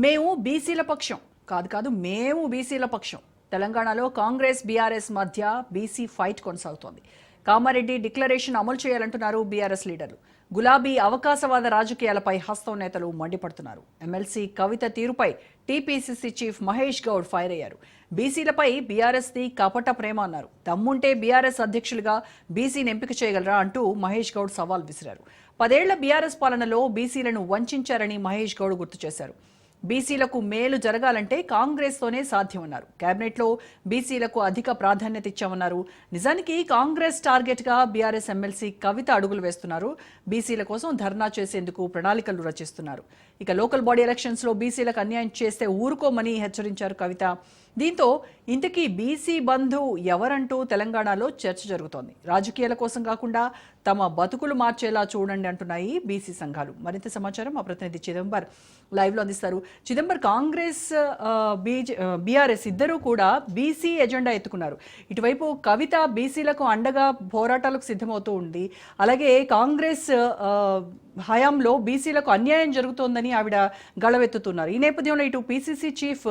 మేము బీసీల పక్షం కాదు మేము బీసీల పక్షం. తెలంగాణలో కాంగ్రెస్ బీఆర్ఎస్ మధ్య బీసీ ఫైట్ కొనసాగుతోంది. కామారెడ్డి డిక్లరేషన్ అమలు చేయాలంటున్నారు బీఆర్ఎస్ లీడర్లు. గులాబీ అవకాశవాద రాజకీయాలపై హస్తం నేతలు మండిపడుతున్నారు. ఎమ్మెల్సీ కవిత తీరుపై TPCC chief Mahesh Goud fire అయ్యారు. బీసీలపై బీఆర్ఎస్ది కపట ప్రేమ అన్నారు. దమ్ముంటే బీఆర్ఎస్ అధ్యక్షులుగా బీసీని ఎంపిక చేయగలరా అంటూ మహేష్ గౌడ్ సవాల్ విసిరారు. 10 ఏళ్ల బీఆర్ఎస్ పాలనలో బీసీలను వంచారని మహేష్ గౌడ్ గుర్తు చేశారు. బీసీలకు మేలు జరగాలంటే కాంగ్రెస్తోనే సాధ్యమన్నారు. కేబినెట్లో బీసీలకు అధిక ప్రాధాన్యత ఇచ్చామన్నారు. నిజానికి కాంగ్రెస్ టార్గెట్గా బీఆర్ఎస్ ఎమ్మెల్సీ కవిత అడుగులు వేస్తున్నారు. బీసీల కోసం ధర్నా చేసేందుకు ప్రణాళికలు రచిస్తున్నారు. ఇక లోకల్ బాడీ ఎలక్షన్స్లో బీసీలకు అన్యాయం చేస్తే ఊరుకోమని హెచ్చరించారు కవిత. దీంతో ఇంతకీ బీసీ బంధు ఎవరంటూ తెలంగాణలో చర్చ జరుగుతోంది. రాజకీయాల కోసం కాకుండా తమ బతుకులు మార్చేలా చూడండి అంటున్నాయి బీసీ సంఘాలు. మరింత సమాచారం మా ప్రతినిధి చిదంబర్ లైవ్లో అందిస్తారు. చిదంబర్, కాంగ్రెస్ బీఆర్ఎస్ ఇద్దరూ కూడా బీసీ ఎజెండా ఎత్తుకున్నారు. ఇటువైపు కవిత బీసీలకు అండగా పోరాటాలకు సిద్ధమవుతూ ఉంది. అలాగే కాంగ్రెస్ హయాంలో బీసీలకు అన్యాయం జరుగుతోందని ఆవిడ గళవెత్తుతున్నారు. ఈ నేపథ్యంలో ఇటు పీసీసీ చీఫ్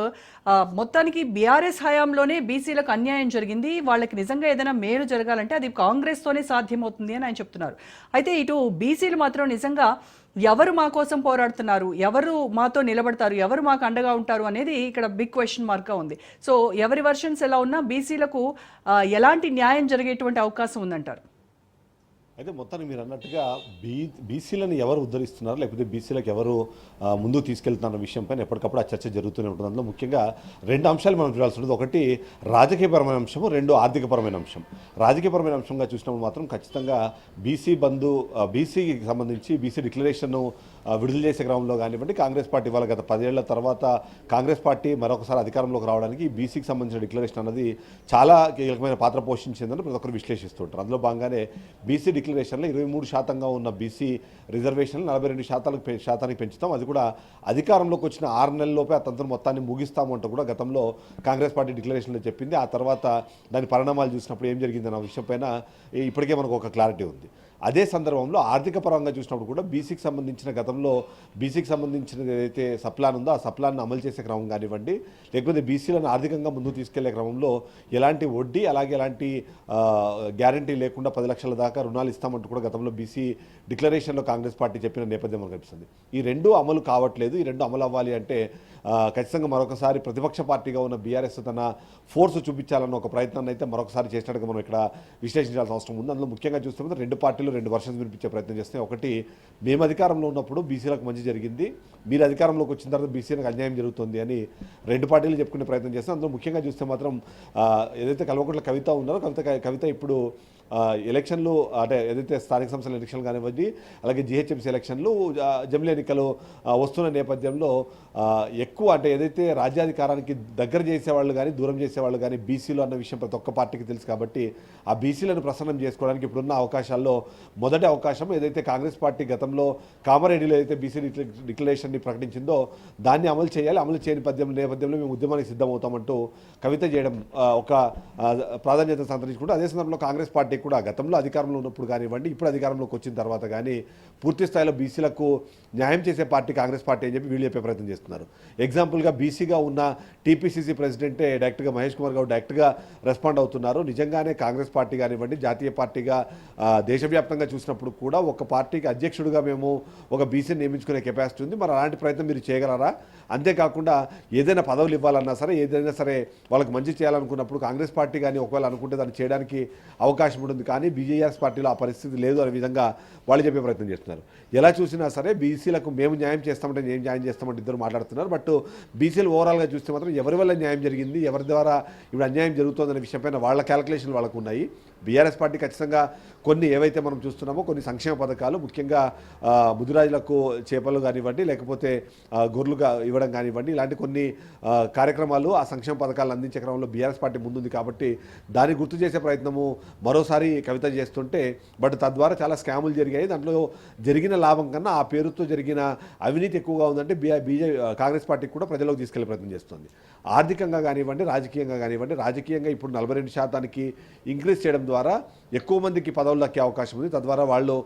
మొత్తానికి బీఆర్ఎస్ హయాంలోనే బీసీలకు అన్యాయం జరిగింది, వాళ్ళకి నిజంగా ఏదైనా మేలు జరగాలంటే అది కాంగ్రెస్తోనే సాధ్యమవుతుంది అని ఆయన చెప్తున్నారు. అయితే ఇటు బీసీలు మాత్రం నిజంగా ఎవరు మా కోసం పోరాడుతున్నారు, ఎవరు మాతో నిలబడతారు, ఎవరు మాకు అండగా ఉంటారు అనేది ఇక్కడ బిగ్ క్వశ్చన్ మార్క్గా ఉంది. సో ఎవరి వర్షన్స్ ఎలా ఉన్నా బీసీలకు ఎలాంటి న్యాయం జరిగేటువంటి అవకాశం ఉందంటారు? అయితే మొత్తానికి మీరు అన్నట్టుగా బీసీలను ఎవరు ఉద్ధరిస్తున్నారు, లేకపోతే బీసీలకు ఎవరు ముందుకు తీసుకెళ్తున్న విషయంపైన ఎప్పటికప్పుడు ఆ చర్చ జరుగుతూనే ఉంటుంది. అందులో ముఖ్యంగా 2 అంశాలు మనం చూడాల్సి ఉంటుంది. ఒకటి రాజకీయపరమైన అంశం, 2 ఆర్థికపరమైన అంశం. రాజకీయపరమైన అంశంగా చూసినప్పుడు మాత్రం ఖచ్చితంగా బీసీకి సంబంధించి బీసీ డిక్లరేషన్ విడుదల చేసే క్రమంలో కానివ్వండి, కాంగ్రెస్ పార్టీ వాళ్ళ గత 10 ఏళ్ల తర్వాత కాంగ్రెస్ పార్టీ మరొకసారి అధికారంలోకి రావడానికి బీసీకి సంబంధించిన డిక్లరేషన్ అనేది చాలా కీలకమైన పాత్ర పోషించిందని ప్రతి ఒక్కరు విశ్లేషిస్తుంటారు. అందులో భాగంగానే బీసీ డిక్లరేషన్లో 23% ఉన్న బీసీ రిజర్వేషన్లు 42% పెంచుతాం, అది కూడా అధికారంలోకి వచ్చిన 6 నెలల్లోపే ఆ తంత్రం మొత్తాన్ని ముగిస్తాము అంటూ కూడా గతంలో కాంగ్రెస్ పార్టీ డిక్లరేషన్లో చెప్పింది. ఆ తర్వాత దాని పరిణామాలు చూసినప్పుడు ఏం జరిగిందన్న విషయం పైన ఇప్పటికే మనకు ఒక క్లారిటీ ఉంది. అదే సందర్భంలో ఆర్థిక పరంగా చూసినప్పుడు కూడా బీసీకి సంబంధించిన ఏదైతే సప్లాన్ ఉందో ఆ సప్లాన్ని అమలు చేసే క్రమం కానివ్వండి, లేకపోతే బీసీలను ఆర్థికంగా ముందుకు తీసుకెళ్లే క్రమంలో ఎలాంటి వడ్డీ అలాగే ఎలాంటి గ్యారంటీ లేకుండా 10 లక్షల దాకా రుణాలు ఇస్తామంటూ కూడా గతంలో బీసీ డిక్లరేషన్లో కాంగ్రెస్ పార్టీ చెప్పిన నేపథ్యం మనకు కనిపిస్తుంది. ఈ 2 అమలు కావట్లేదు. ఈ 2 అమలు అవ్వాలి అంటే ఖచ్చితంగా మరొకసారి ప్రతిపక్ష పార్టీగా ఉన్న బీఆర్ఎస్ తన ఫోర్స్ చూపించాలన్న ఒక ప్రయత్నాన్ని అయితే మరొకసారి చేసినట్టుగా మనం ఇక్కడ విశ్లేషించాల్సిన అవసరం ఉంది. అందులో ముఖ్యంగా చూస్తే 2 పార్టీలు 2 వర్షన్స్ వినిపించే ప్రయత్నం చేస్తే, ఒకటి మేము అధికారంలో ఉన్నప్పుడు బీసీలకు మంచి జరిగింది, మీరు అధికారంలోకి వచ్చిన తర్వాత బీసీలకు అన్యాయం జరుగుతుంది అని 2 పార్టీలు చెప్పుకునే ప్రయత్నం చేస్తాం. అందులో ముఖ్యంగా చూస్తే మాత్రం ఏదైతే కల్వకుంట్ల కవిత ఉన్నారో కవిత ఇప్పుడు ఎలక్షన్లు అంటే ఏదైతే స్థానిక సంస్థల ఎలక్షన్లు కానివ్వండి, అలాగే జీహెచ్ఎంసీ ఎలక్షన్లు జమిలీ ఎన్నికలు వస్తున్న నేపథ్యంలో ఎక్కువ అంటే ఏదైతే రాజ్యాధికారానికి దగ్గర చేసేవాళ్ళు కానీ దూరం చేసేవాళ్ళు కానీ బీసీలు అన్న విషయం ప్రతి ఒక్క పార్టీకి తెలుసు. కాబట్టి ఆ బీసీలను ప్రసన్నం చేసుకోవడానికి ఇప్పుడున్న అవకాశాల్లో మొదటి అవకాశం ఏదైతే కాంగ్రెస్ పార్టీ గతంలో కామారెడ్డిలో ఏదైతే బీసీ డిక్లరేషన్ని ప్రకటించిందో దాన్ని అమలు చేయాలి, అమలు చేయని నేపథ్యంలో మేము ఉద్యమానికి సిద్ధమవుతామంటూ కవిత చేయడం ఒక ప్రాధాన్యత సంతరించుకుంటూ, అదే సందర్భంలో కాంగ్రెస్ పార్టీ కూడా గతంలో అధికారంలో ఉన్నప్పుడు కానివ్వండి, ఇప్పుడు అధికారంలోకి వచ్చిన తర్వాత కానీ పూర్తి స్థాయిలో బీసీలకు న్యాయం చేసే పార్టీ కాంగ్రెస్ పార్టీ అని చెప్పి వీళ్ళు చెప్పే ప్రయత్నం చేస్తున్నారు. ఎగ్జాంపుల్గా బీసీగా ఉన్న టీపీసీసీ ప్రెసిడెంటే డైరెక్ట్గా మహేష్ కుమార్ గౌడ్ డైరెక్ట్గా రెస్పాండ్ అవుతున్నారు. నిజంగానే కాంగ్రెస్ పార్టీ కానివ్వండి, జాతీయ పార్టీగా దేశవ్యాప్తంగా చూసినప్పుడు కూడా ఒక పార్టీకి అధ్యక్షుడిగా మేము ఒక బీసీని నియమించుకునే కెపాసిటీ ఉంది, మరి అలాంటి ప్రయత్నం మీరు చేయగలరా? అంతేకాకుండా ఏదైనా పదవులు ఇవ్వాలన్నా సరే, ఏదైనా సరే వాళ్ళకి మంచి చేయాలనుకున్నప్పుడు కాంగ్రెస్ పార్టీ కానీ ఒకవేళ అనుకుంటే దాన్ని చేయడానికి అవకాశం ఉంటుంది. కానీ బీజేఎస్ పార్టీలో ఆ పరిస్థితి లేదు అనే విధంగా వాళ్ళు చెప్పే ప్రయత్నం చేస్తున్నారు. ఎలా చూసినా సరే బీసీలకు మేము న్యాయం చేస్తామంటే నేను న్యాయం చేస్తామంటే ఇద్దరు మాట్లాడుతున్నారు. బట్ బీసీలు ఓవరాల్గా చూస్తే మాత్రం ఎవరి వల్ల న్యాయం జరిగింది, ఎవరి ద్వారా ఇప్పుడు అన్యాయం జరుగుతుందనే విషయంపైన వాళ్ళ క్యాలిక్యులేషన్లు వాళ్ళకు ఉన్నాయి. బీఆర్ఎస్ పార్టీ ఖచ్చితంగా కొన్ని ఏవైతే మనం చూస్తున్నామో కొన్ని సంక్షేమ పథకాలు, ముఖ్యంగా ముదిరాజులకు చేపలు కానివ్వండి, లేకపోతే గొర్రెలుగా ఇవ్వడం కానివ్వండి, ఇలాంటి కొన్ని కార్యక్రమాలు ఆ సంక్షేమ పథకాలను అందించే క్రమంలో బీఆర్ఎస్ పార్టీ ముందుంది. కాబట్టి దాన్ని గుర్తు చేసే ప్రయత్నము మరోసారి ఒకసారి కవిత చేస్తుంటే బట్ తద్వారా చాలా స్కాములు జరిగాయి. దాంట్లో జరిగిన లాభం కన్నా ఆ పేరుతో జరిగిన అవినీతి ఎక్కువగా ఉందంటే కాంగ్రెస్ పార్టీకి కూడా ప్రజలకు తీసుకెళ్లే ప్రయత్నం చేస్తుంది. ఆర్థికంగా కానివ్వండి, రాజకీయంగా కానివ్వండి. రాజకీయంగా ఇప్పుడు 42% ఇంక్రీజ్ చేయడం ద్వారా ఎక్కువ మందికి పదవులు దక్కే అవకాశం ఉంది. తద్వారా వాళ్ళు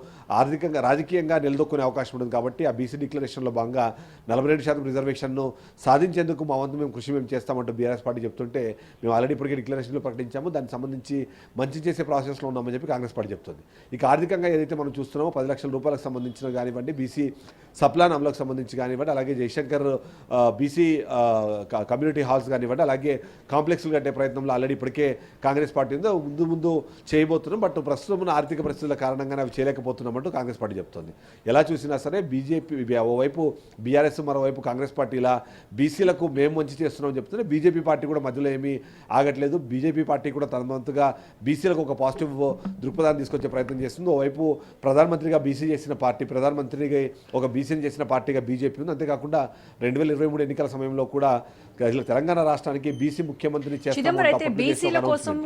రాజకీయంగా నిలదొక్కునే అవకాశం ఉంటుంది. కాబట్టి ఆ బీసీ డిక్లరేషన్లో భాగంగా 42% రిజర్వేషన్ను సాధించేందుకు మా వంతు మేము కృషి చేస్తామంటూ బీఆర్ఎస్ పార్టీ చెప్తుంటే, మేము ఆల్రెడీ ఇప్పటికే డిక్లరేషన్లో ప్రకటించాము, దానికి సంబంధించి మంచి చేసే ప్రాసెస్లో ఉన్నామని చెప్పి కాంగ్రెస్ పార్టీ చెప్తుంది. ఇక ఆర్థికంగా ఏదైతే మనం చూస్తున్నామో 10 లక్షల రూపాయలకు సంబంధించిన కానివ్వండి, బీసీ సప్లాన్ అమలుకు సంబంధించి కానివ్వండి, అలాగే జయశంకర్ బీసీ కమ్యూనిటీ హాల్స్ కానివ్వండి, అలాగే కాంప్లెక్స్లు కట్టే ప్రయత్నంలో ఆల్రెడీ ఇప్పటికే కాంగ్రెస్ పార్టీ ఉందో ముందు చేయబోతున్నాం. బట్ ప్రస్తుతం ఉన్న ఆర్థిక పరిస్థితుల కారణంగానే అవి చేయలేకపోతున్నామంటూ కాంగ్రెస్ పార్టీ చెప్తుంది. ఎలా చూసినా సరే బీజేపీ ఓవైపు బీఆర్ఎస్, మరోవైపు కాంగ్రెస్ పార్టీ ఇలా బీసీలకు మేము మంచి చేస్తున్నామని చెప్తుంటే, బీజేపీ పార్టీ కూడా మధ్యలో ఏమీ ఆగట్లేదు. బీజేపీ పార్టీ కూడా తన వంతుగా బీసీలకు ఒక పాజిటివ్ దృక్పథాన్ని తీసుకొచ్చే ప్రయత్నం చేస్తుంది. ఓవైపు ప్రధానమంత్రిగా బీసీ చేసిన పార్టీ, ప్రధానమంత్రిగా ఒక బీసీని చేసిన పార్టీగా బీజేపీ ఉంది. అంతేకాకుండా 2023 ఎన్నికల సమయంలో కూడా తెలంగాణ రాష్ట్రానికి బీసీ ముఖ్యమంత్రిని చిదంబరం అయితే బీసీల కోసం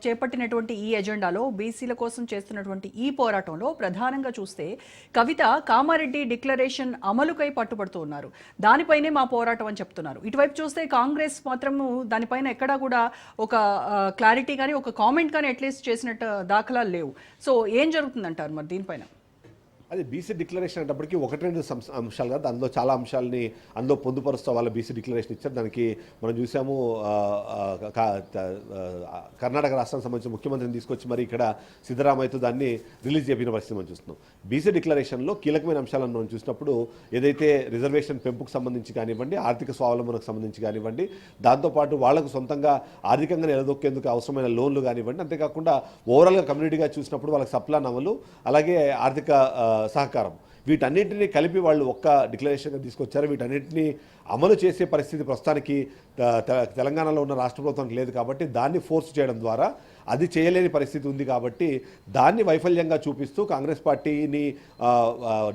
చేపట్టినటువంటి ఈ ఎజెండాలో, బీసీల కోసం చేస్తున్నటువంటి ఈ పోరాటంలో ప్రధానంగా చూస్తే కవిత కామారెడ్డి డిక్లరేషన్ అమలుకై పట్టుబడుతూ ఉన్నారు. దానిపైనే మా పోరాటం అని చెప్తున్నారు. ఇటువైపు చూస్తే కాంగ్రెస్ మాత్రము దానిపైన ఎక్కడా కూడా ఒక క్లారిటీ కానీ, ఒక కామెంట్ కానీ అట్లీస్ట్ చేసినట్టు దాఖలాలు లేవు. సో ఏం జరుగుతుందంటారు మరి దీనిపైన? అది బీసీ డిక్లరేషన్ అనేటప్పటికీ 1-2 అంశాలు కాదు, అందులో చాలా అంశాలని అందులో పొందుపరుస్తూ వాళ్ళ బీసీ డిక్లరేషన్ ఇచ్చారు. దానికి మనం చూసాము, కర్ణాటక రాష్ట్రానికి సంబంధించిన ముఖ్యమంత్రిని తీసుకొచ్చి మరి ఇక్కడ సిద్ధరామయ్యతో దాన్ని రిలీజ్ చేసిన పరిస్థితి మనం చూస్తున్నాం. బీసీ డిక్లరేషన్లో కీలకమైన అంశాలను మనం చూసినప్పుడు ఏదైతే రిజర్వేషన్ పెంపుకు సంబంధించి కానివ్వండి, ఆర్థిక స్వావలంబనకు సంబంధించి కానివ్వండి, దాంతోపాటు వాళ్లకు సొంతంగా ఆర్థికంగా నిలదొక్కేందుకు అవసరమైన లోన్లు కానివ్వండి, అంతేకాకుండా ఓవరాల్గా కమ్యూనిటీగా చూసినప్పుడు వాళ్ళకి సప్లాన్ అమలు, అలాగే ఆర్థిక సహకారం, వీటన్నింటినీ కలిపి వాళ్ళు ఒక్క డిక్లరేషన్గా తీసుకొచ్చారు. వీటన్నింటినీ అమలు చేసే పరిస్థితి ప్రస్తుతానికి తెలంగాణలో ఉన్న రాష్ట్ర ప్రభుత్వానికి లేదు. కాబట్టి దాన్ని ఫోర్స్ చేయడం ద్వారా అది చేయలేని పరిస్థితి ఉంది. కాబట్టి దాన్ని వైఫల్యంగా చూపిస్తూ కాంగ్రెస్ పార్టీని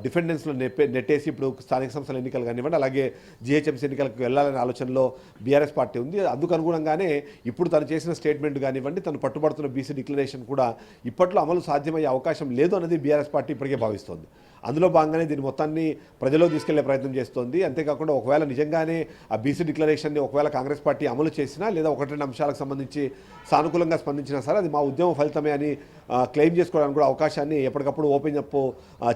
డిఫెండెన్స్లో నెట్టేసి ఇప్పుడు స్థానిక సంస్థల ఎన్నికలు కానివ్వండి, అలాగే జీహెచ్ఎంసీ ఎన్నికలకు వెళ్ళాలనే ఆలోచనలో బీఆర్ఎస్ పార్టీ ఉంది. అందుకు అనుగుణంగానే ఇప్పుడు తను చేసిన స్టేట్మెంట్ కానివ్వండి, తను పట్టుబడుతున్న బీసీ డిక్లరేషన్ కూడా ఇప్పట్లో అమలు సాధ్యమయ్యే అవకాశం లేదు అనేది బీఆర్ఎస్ పార్టీ ఇప్పటికే భావిస్తోంది. అందులో భాగంగానే దీని మొత్తాన్ని ప్రజల్లో తీసుకెళ్లే ప్రయత్నం చేస్తోంది. అంతేకాకుండా ఒకవేళ నిజంగానే ఆ బీసీ డిక్లరేషన్ని ఒకవేళ కాంగ్రెస్ పార్టీ అమలు చేసినా, లేదా 1-2 అంశాలకు సంబంధించి సానుకూలంగా స్పందించినా సరే అది మా ఉద్యమ ఫలితమే అని క్లెయిమ్ చేసుకోవడానికి కూడా అవకాశాన్ని ఎప్పటికప్పుడు ఓపెన్ అప్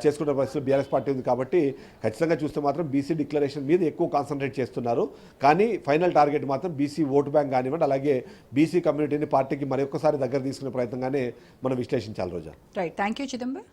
చేసుకునే పరిస్థితి బీఆర్ఎస్ పార్టీ ఉంది. కాబట్టి ఖచ్చితంగా చూస్తే మాత్రం బీసీ డిక్లరేషన్ మీద ఎక్కువ కాన్సన్ట్రేట్ చేస్తున్నారు. కానీ ఫైనల్ టార్గెట్ మాత్రం బీసీ ఓటు బ్యాంక్ కానివ్వండి, అలాగే బీసీ కమ్యూనిటీని పార్టీకి మరొకసారి దగ్గర తీసుకునే ప్రయత్నంగానే మనం విశ్లేషించాలి. Roja. Right, thank you Chidambaram.